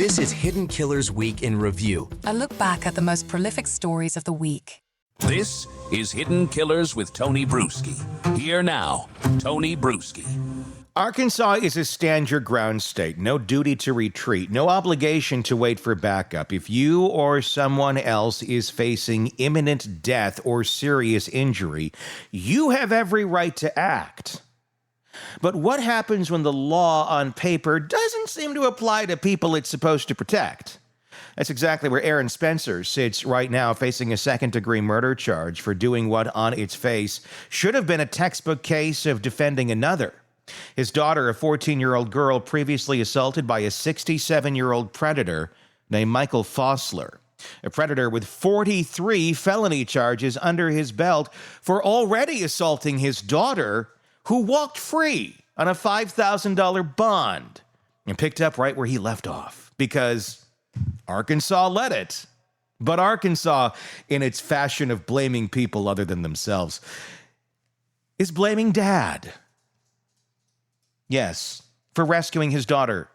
This is Hidden Killers Week in Review. A look back at the most prolific stories of the week. This is Hidden Killers with Tony Brueski. Here now, Tony Brueski. Arkansas is a stand-your-ground state. No duty to retreat. No obligation to wait for backup. If you or someone else is facing imminent death or serious injury, you have every right to act. But what happens when the law on paper doesn't seem to apply to people it's supposed to protect? That's exactly where Aaron Spencer sits right now, facing a second-degree murder charge for doing what, on its face, should have been a textbook case of defending another. His daughter, a 14-year-old girl, previously assaulted by a 67-year-old predator named Michael Fossler, a predator with 43 felony charges under his belt for already assaulting his daughter, who walked free on a $5,000 bond and picked up right where he left off because Arkansas let it. But Arkansas, in its fashion of blaming people other than themselves, is blaming Dad. Yes, for rescuing his daughter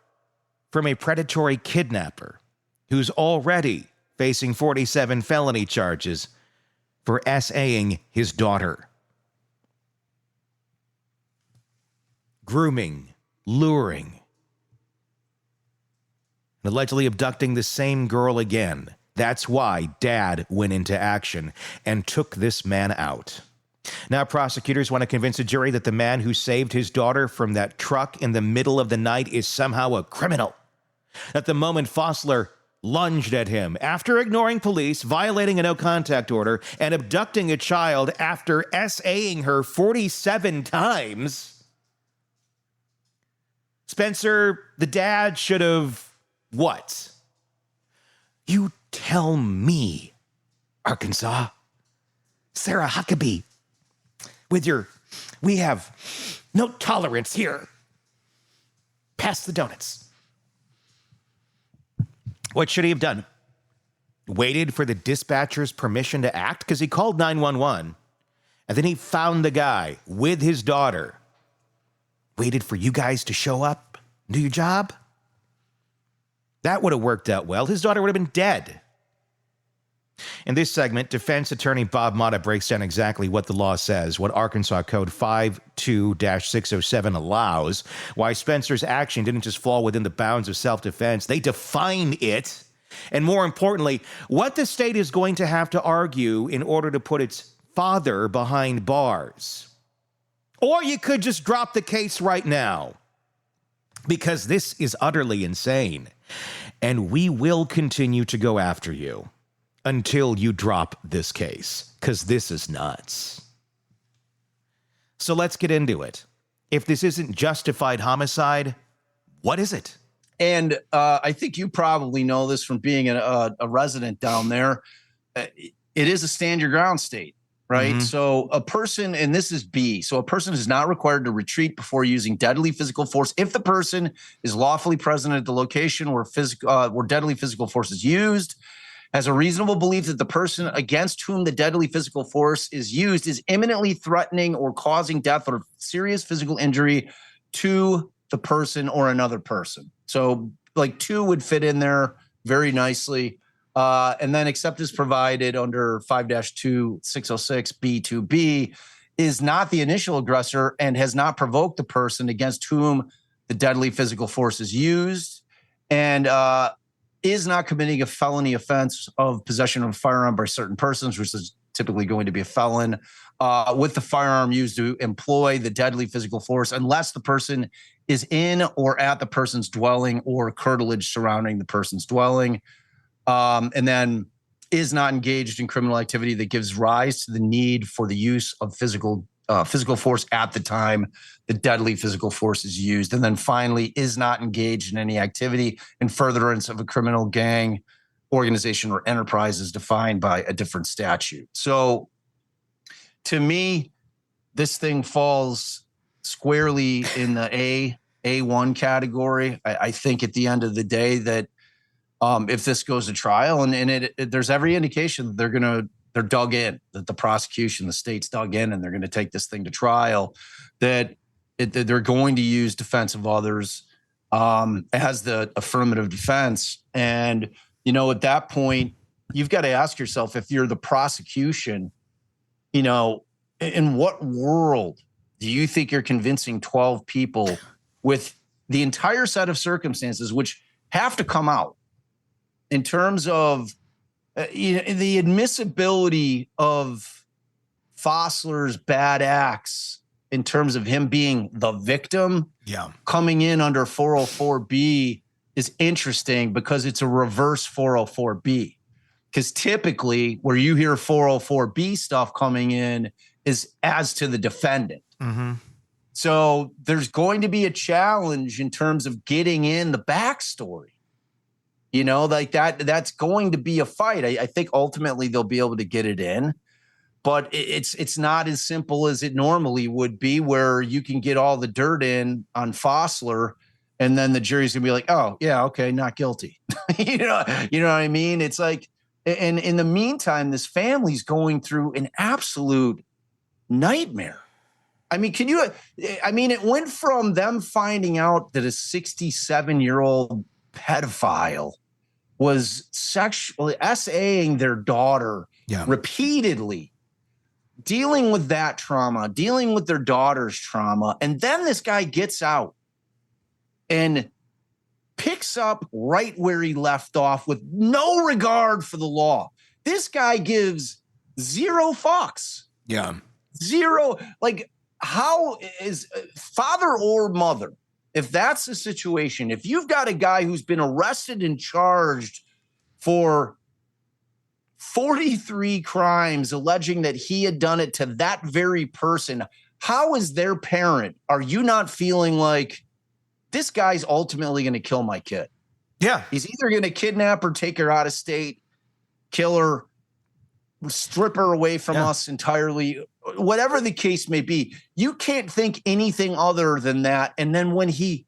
from a predatory kidnapper who's already facing 47 felony charges for SAing his daughter. Grooming, luring, and allegedly abducting the same girl again. That's why Dad went into action and took this man out. Now prosecutors want to convince a jury that the man who saved his daughter from that truck in the middle of the night is somehow a criminal. That the moment Fossler lunged at him after ignoring police, violating a no-contact order, and abducting a child after SAing her 47 times, Spencer, the dad, should have what? You tell me, Arkansas. Sarah Huckabee. With your, we have no tolerance here. Pass the donuts. What should he have done? Waited for the dispatcher's permission to act? Because he called 911, and then he found the guy with his daughter. Waited for you guys to show up, do your job? That would have worked out well. His daughter would have been dead. In this segment, defense attorney Bob Motta breaks down exactly what the law says, what Arkansas Code 52-607 allows, why Spencer's action didn't just fall within the bounds of self-defense, they define it, and more importantly, what the state is going to have to argue in order to put its father behind bars. Or you could just drop the case right now, because this is utterly insane, and we will continue to go after you until you drop this case, because this is nuts. So let's get into it. If this isn't justified homicide, what is it? And I think you probably know this from being a resident down there. It is a stand-your-ground state, right? Mm-hmm. So a person, and this is B, so a person is not required to retreat before using deadly physical force if the person is lawfully present at the location where deadly physical force is used, has a reasonable belief that the person against whom the deadly physical force is used is imminently threatening or causing death or serious physical injury to the person or another person. So like 2 would fit in there very nicely. And then except as provided under 5-2606 B2B is not the initial aggressor and has not provoked the person against whom the deadly physical force is used, and is not committing a felony offense of possession of a firearm by certain persons, which is typically going to be a felon, with the firearm used to employ the deadly physical force unless the person is in or at the person's dwelling or curtilage surrounding the person's dwelling, and then is not engaged in criminal activity that gives rise to the need for the use of physical force at the time the deadly physical force is used. And then finally, is not engaged in any activity in furtherance of a criminal gang, organization, or enterprise as defined by a different statute. So to me, this thing falls squarely in the A1 category. I think at the end of the day that if this goes to trial, and there's every indication that they're dug in, that the prosecution, the state's dug in, and they're going to take this thing to trial, that they're going to use defense of others as the affirmative defense. And, you know, at that point, you've got to ask yourself, if you're the prosecution, you know, in what world do you think you're convincing 12 people with the entire set of circumstances, which have to come out in terms of the admissibility of Fossler's bad acts, in terms of him being the victim, coming in under 404B is interesting because it's a reverse 404B. Because typically where you hear 404B stuff coming in is as to the defendant. Mm-hmm. So there's going to be a challenge in terms of getting in the backstory. You know, like that's going to be a fight. I think ultimately they'll be able to get it in, but it's not as simple as it normally would be, where you can get all the dirt in on Fossler and then the jury's gonna be like, oh yeah, okay, not guilty. you know what I mean? It's like, and in the meantime, this family's going through an absolute nightmare. I mean, it went from them finding out that a 67-year-old pedophile was sexually SAing their daughter repeatedly, dealing with that trauma, dealing with their daughter's trauma. And then this guy gets out and picks up right where he left off with no regard for the law. This guy gives zero fucks. Yeah. Zero. Like, how is father or mother, if that's the situation, if you've got a guy who's been arrested and charged for 43 crimes alleging that he had done it to that very person, how is their parent, are you not feeling like this guy's ultimately going to kill my kid? Yeah. He's either going to kidnap her, take her out of state, kill her, strip her away from us entirely, whatever the case may be. You can't think anything other than that. And then when he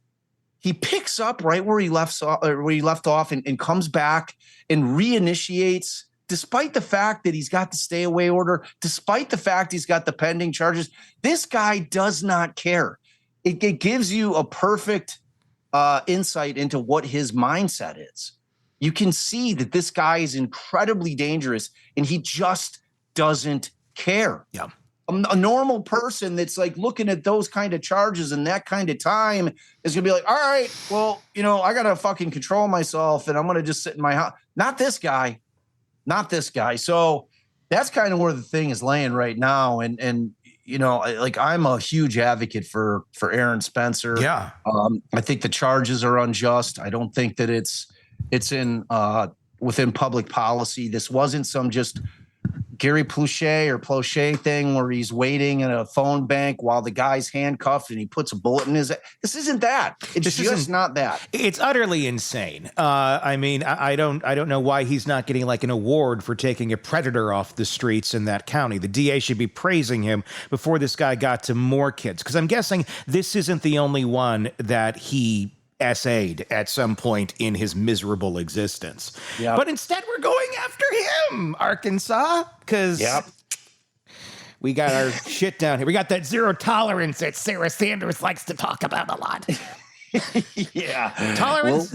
picks up right where he left off and comes back and reinitiates, despite the fact that he's got the stay away order, despite the fact he's got the pending charges, this guy does not care. It gives you a perfect insight into what his mindset is. You can see that this guy is incredibly dangerous and he just doesn't care. Yeah. A normal person that's like looking at those kind of charges and that kind of time is going to be like, all right, well, you know, I got to fucking control myself and I'm going to just sit in my house. Not this guy. So that's kind of where the thing is laying right now. And you know, like, I'm a huge advocate for Aaron Spencer. Yeah. I think the charges are unjust. I don't think that it's in within public policy. This wasn't some just Gary Plauché thing where he's waiting in a phone bank while the guy's handcuffed and he puts a bullet in his. This isn't that. It's just not that. It's utterly insane. I mean, I don't know why he's not getting like an award for taking a predator off the streets in that county. The DA should be praising him before this guy got to more kids, because I'm guessing this isn't the only one that he essayed at some point in his miserable existence. Yep. But instead we're going after him, Arkansas, because we got our shit down here. We got that zero tolerance that Sarah Sanders likes to talk about a lot.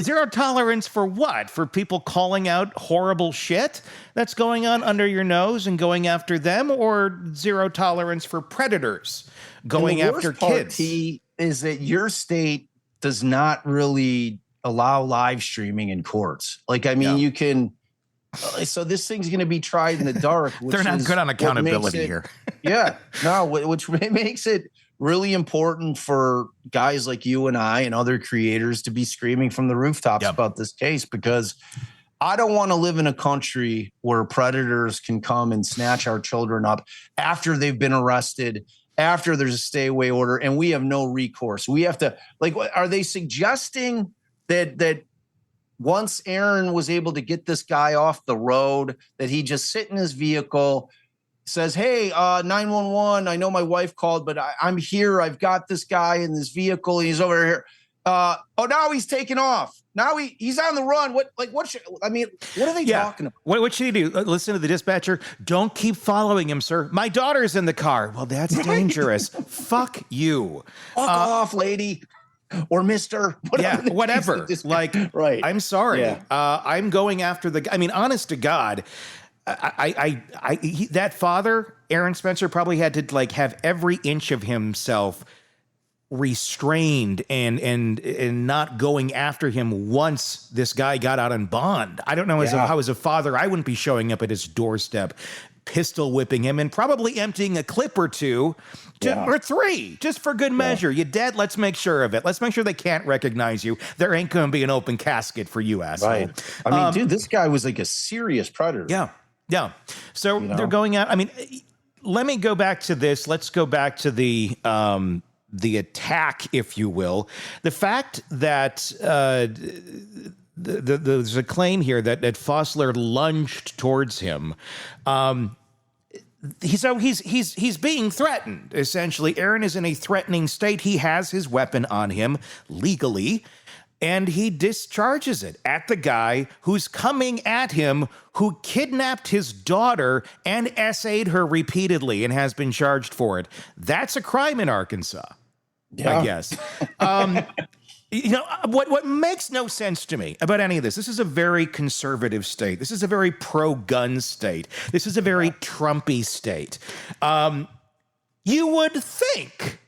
Zero tolerance for what? For people calling out horrible shit that's going on under your nose and going after them, or zero tolerance for predators going after kids? Is that your state does not really allow live streaming in courts. Like, I mean, you can, so this thing's going to be tried in the dark. They're not good on accountability here. Which makes it really important for guys like you and I and other creators to be screaming from the rooftops about this case, because I don't want to live in a country where predators can come and snatch our children up after they've been arrested, after there's a stay away order, and we have no recourse. We have to, like, are they suggesting that once Aaron was able to get this guy off the road, that he just sit in his vehicle, says, hey, 911, I know my wife called, but I'm here. I've got this guy in this vehicle. He's over here. Now he's taking off. Now he's on the run. What are they talking about? What should he do? Listen to the dispatcher. Don't keep following him, sir. My daughter's in the car. Well, that's dangerous. Fuck you. Fuck off, lady. or Mr. Whatever. Like, right. I'm sorry. Yeah. I'm going after I mean, honest to God, that father, Aaron Spencer, probably had to like have every inch of himself restrained and not going after him once this guy got out on bond. I don't know how as a father, I wouldn't be showing up at his doorstep, pistol whipping him and probably emptying a clip or two or three, just for good measure. You dead? Let's make sure of it. Let's make sure they can't recognize you. There ain't going to be an open casket for you, asshole. Right. I mean, dude, this guy was like a serious predator. Yeah. Yeah. So they're going out. I mean, let me go back to this. Let's go back to the attack, if you will. The fact that there's a claim here that Fossler lunged towards him. He's being threatened, essentially. Aaron is in a threatening state. He has his weapon on him legally, and he discharges it at the guy who's coming at him, who kidnapped his daughter and essayed her repeatedly and has been charged for it. That's a crime in Arkansas, I guess. What makes no sense to me about any of this is a very conservative state. This is a very pro-gun state. This is a very Trumpy state. You would think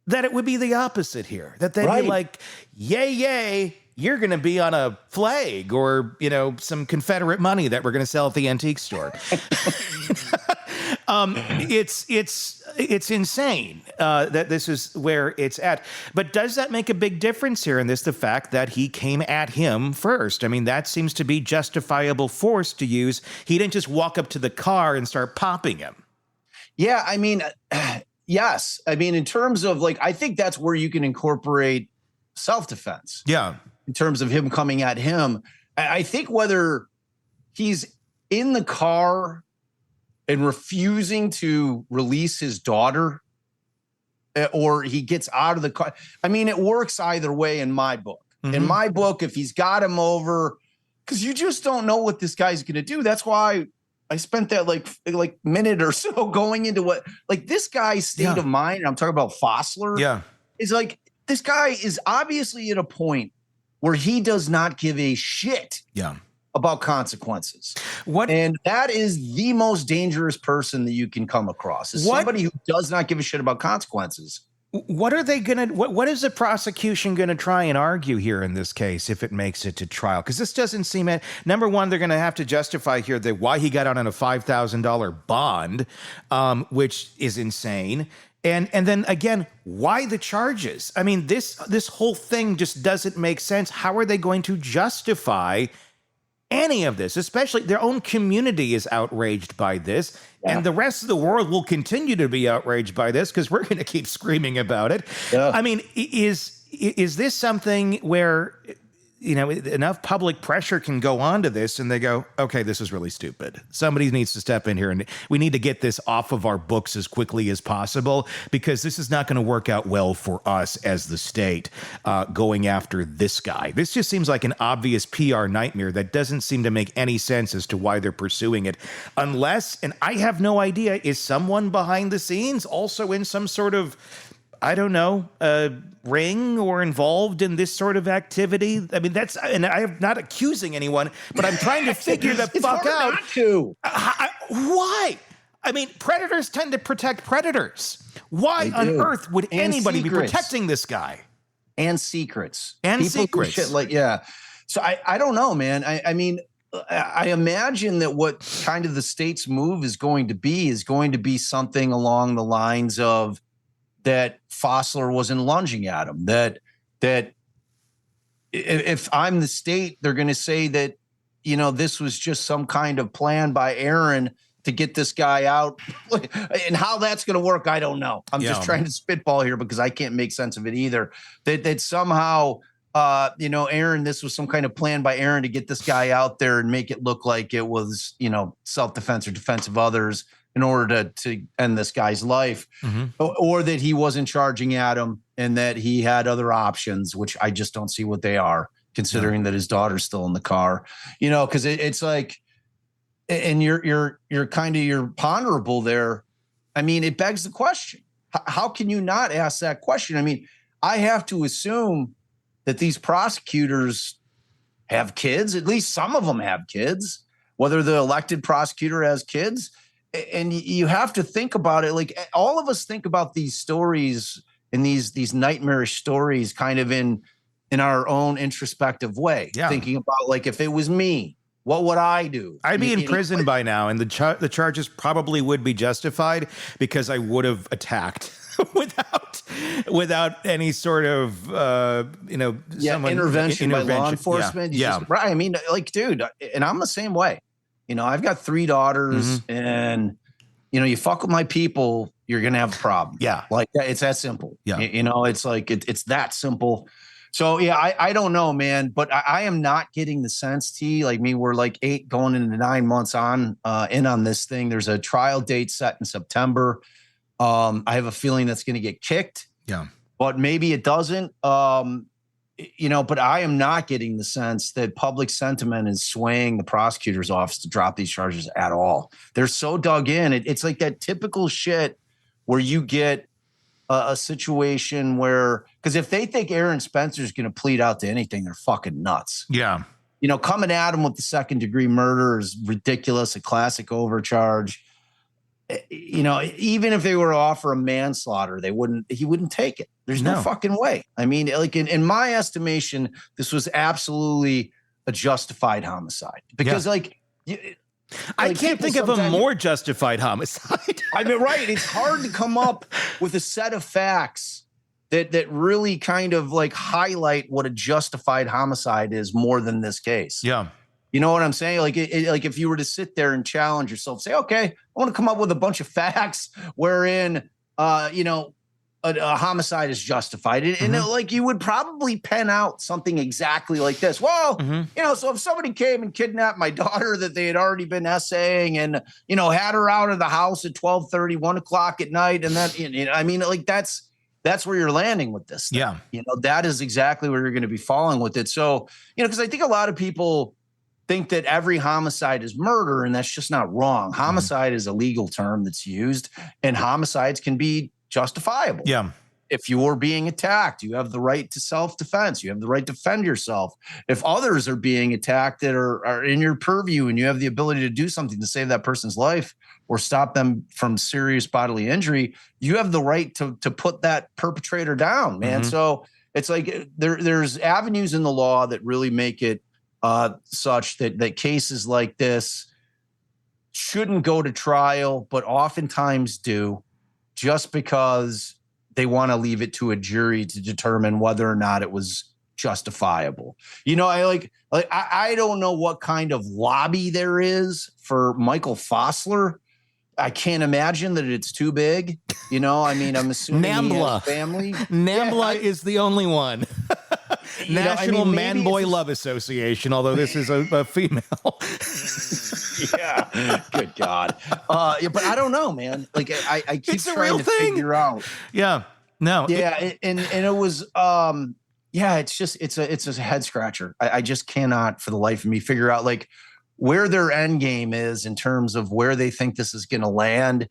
that it would be the opposite here, that they'd be like, yay, you're going to be on a flag or, some Confederate money that we're going to sell at the antique store. It's insane that this is where it's at. But does that make a big difference here in this, the fact that he came at him first? I mean, that seems to be justifiable force to use. He didn't just walk up to the car and start popping him. Yeah, I mean, yes. I mean, in terms of I think that's where you can incorporate self-defense. Yeah. In terms of him coming at him. I think whether he's in the car and refusing to release his daughter, or he gets out of the car. I mean, it works either way in my book. Mm-hmm. In my book, if he's got him over, because you just don't know what this guy's going to do. That's why I spent that like minute or so going into what this guy's state of mind. And I'm talking about Fossler. Yeah, is this guy is obviously at a point where he does not give a shit. Yeah. About consequences. And that is the most dangerous person that you can come across, is somebody who does not give a shit about consequences. What are they going to, what is the prosecution going to try and argue here in this case if it makes it to trial? Because this doesn't seem, number one, they're going to have to justify here that why he got out on a $5,000 bond, which is insane. And then again, why the charges? I mean, this whole thing just doesn't make sense. How are they going to justify any of this? Especially their own community is outraged by this, and the rest of the world will continue to be outraged by this because we're going to keep screaming about it. I mean, is this something where enough public pressure can go on to this and they go, okay, this is really stupid. Somebody needs to step in here and we need to get this off of our books as quickly as possible, because this is not going to work out well for us as the state going after this guy. This just seems like an obvious PR nightmare that doesn't seem to make any sense as to why they're pursuing it. Unless, and I have no idea, is someone behind the scenes also in some sort of, I don't know, ring or involved in this sort of activity? I mean, and I am not accusing anyone, but I'm trying to figure the fuck out. Not to. Why? I mean, predators tend to protect predators. Why on earth would anybody be protecting this guy? And secrets. And secrets. Shit So I don't know, man. I mean, I imagine that what kind of the state's move is going to be something along the lines of that Fossler wasn't lunging at him, that if I'm the state, they're going to say that, this was just some kind of plan by Aaron to get this guy out. And how that's going to work, I don't know. I'm just trying to spitball here because I can't make sense of it either. That somehow, Aaron, this was some kind of plan by Aaron to get this guy out there and make it look like it was, self-defense or defense of others in order to end this guy's life, or that he wasn't charging at him and that he had other options, which I just don't see what they are, considering that his daughter's still in the car, because it's like, and you're ponderable there. I mean, it begs the question, how can you not ask that question? I mean, I have to assume that these prosecutors have kids. At least some of them have kids, whether the elected prosecutor has kids. And you have to think about it. Like, all of us think about these stories and these nightmarish stories kind of in our own introspective way, thinking about, like, if it was me, what would I do? I'd be in prison by now, and the charges probably would be justified because I would have attacked without any sort of intervention by law enforcement. Right. I mean, like, dude, and I'm the same way. I've got 3 daughters, and you fuck with my people, you're gonna have a problem. Yeah, like it's that simple. Yeah, it's like it's that simple. So yeah, I don't know, man, but I am not getting the sense, T. Like me, we're like 8 going into 9 months in on this thing. There's a trial date set in September. I have a feeling that's going to get kicked. Yeah, but maybe it doesn't. But I am not getting the sense that public sentiment is swaying the prosecutor's office to drop these charges at all. They're so dug in. It's like that typical shit where you get a situation where, because if they think Aaron Spencer's going to plead out to anything, they're fucking nuts. Yeah. Coming at him with the second-degree murder is ridiculous, a classic overcharge. Even if they were to offer a manslaughter, he wouldn't take it. There's no fucking way. I mean, like in my estimation, this was absolutely a justified homicide because I can't think of a more justified homicide. I mean, right. It's hard to come up with a set of facts that really kind of like highlight what a justified homicide is more than this case. Yeah. You know what I'm saying? Like, like if you were to sit there and challenge yourself, say, okay, I want to come up with a bunch of facts wherein, a homicide is justified. And like you would probably pen out something exactly like this. Well, so if somebody came and kidnapped my daughter that they had already been essaying and, had her out of the house at 12:30, 1 o'clock at night. And then, I mean, like that's where you're landing with this thing. Yeah. That is exactly where you're going to be falling with it. So, because I think a lot of people think that every homicide is murder, and that's just not wrong. Homicide is a legal term that's used, and homicides can be justifiable. Yeah. If you are being attacked, you have the right to self-defense. You have the right to defend yourself. If others are being attacked that are in your purview and you have the ability to do something to save that person's life or stop them from serious bodily injury, you have the right to put that perpetrator down, man. So it's like there's avenues in the law that really make it such that cases like this shouldn't go to trial, but oftentimes do, just because they want to leave it to a jury to determine whether or not it was justifiable. I don't know what kind of lobby there is for Michael Fossler. I can't imagine that it's too big. I mean, I'm assuming he has family. NAMBLA is the only one. National Man-Boy Love Association, although this is a female. Yeah, good God. But I don't know, man. Like I keep trying to figure out. Yeah, no. Yeah, and it was it's just it's a head scratcher. I just cannot for the life of me figure out like where their end game is in terms of where they think this is going to land.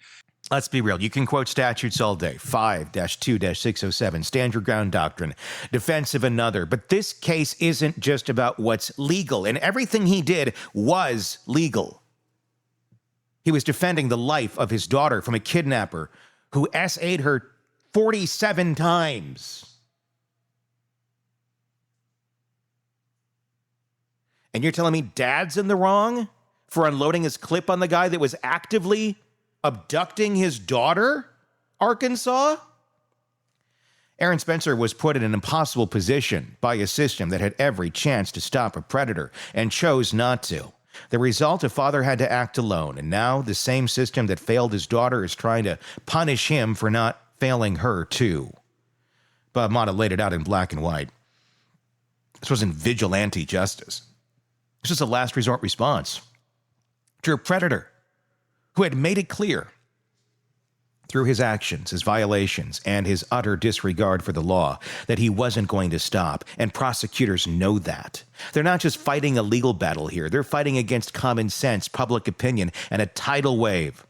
Let's be real. You can quote statutes all day. 5-2-607, stand your ground doctrine, defense of another. But this case isn't just about what's legal, and everything he did was legal. He was defending the life of his daughter from a kidnapper who SA'd her 47 times. And you're telling me Dad's in the wrong for unloading his clip on the guy that was actively abducting his daughter, Arkansas? Aaron Spencer was put in an impossible position by a system that had every chance to stop a predator and chose not to. The result, a father had to act alone, and now the same system that failed his daughter is trying to punish him for not failing her too. Bob Motta laid it out in black and white. This wasn't vigilante justice. This was a last resort response to a predator who had made it clear through his actions, his violations, and his utter disregard for the law that he wasn't going to stop, and prosecutors know that. They're not just fighting a legal battle here. They're fighting against common sense, public opinion, and a tidal wave.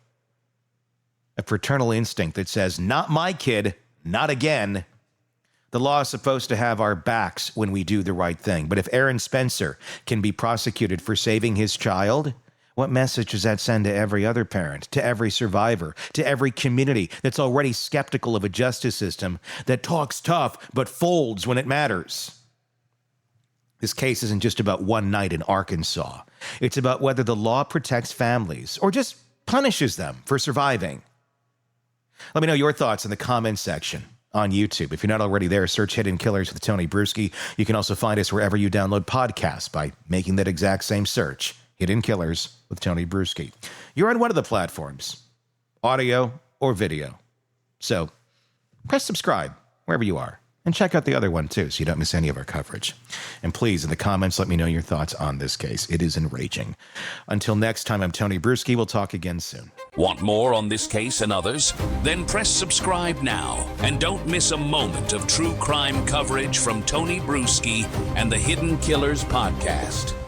A fraternal instinct that says, not my kid, not again. The law is supposed to have our backs when we do the right thing. But if Aaron Spencer can be prosecuted for saving his child, what message does that send to every other parent, to every survivor, to every community that's already skeptical of a justice system that talks tough but folds when it matters? This case isn't just about one night in Arkansas. It's about whether the law protects families or just punishes them for surviving. Let me know your thoughts in the comments section on YouTube. If you're not already there, search Hidden Killers with Tony Brueski. You can also find us wherever you download podcasts by making that exact same search, Hidden Killers with Tony Brueski. You're on one of the platforms, audio or video. So press subscribe wherever you are. And check out the other one, too, so you don't miss any of our coverage. And please, in the comments, let me know your thoughts on this case. It is enraging. Until next time, I'm Tony Brueski. We'll talk again soon. Want more on this case and others? Then press subscribe now and don't miss a moment of true crime coverage from Tony Brueski and the Hidden Killers podcast.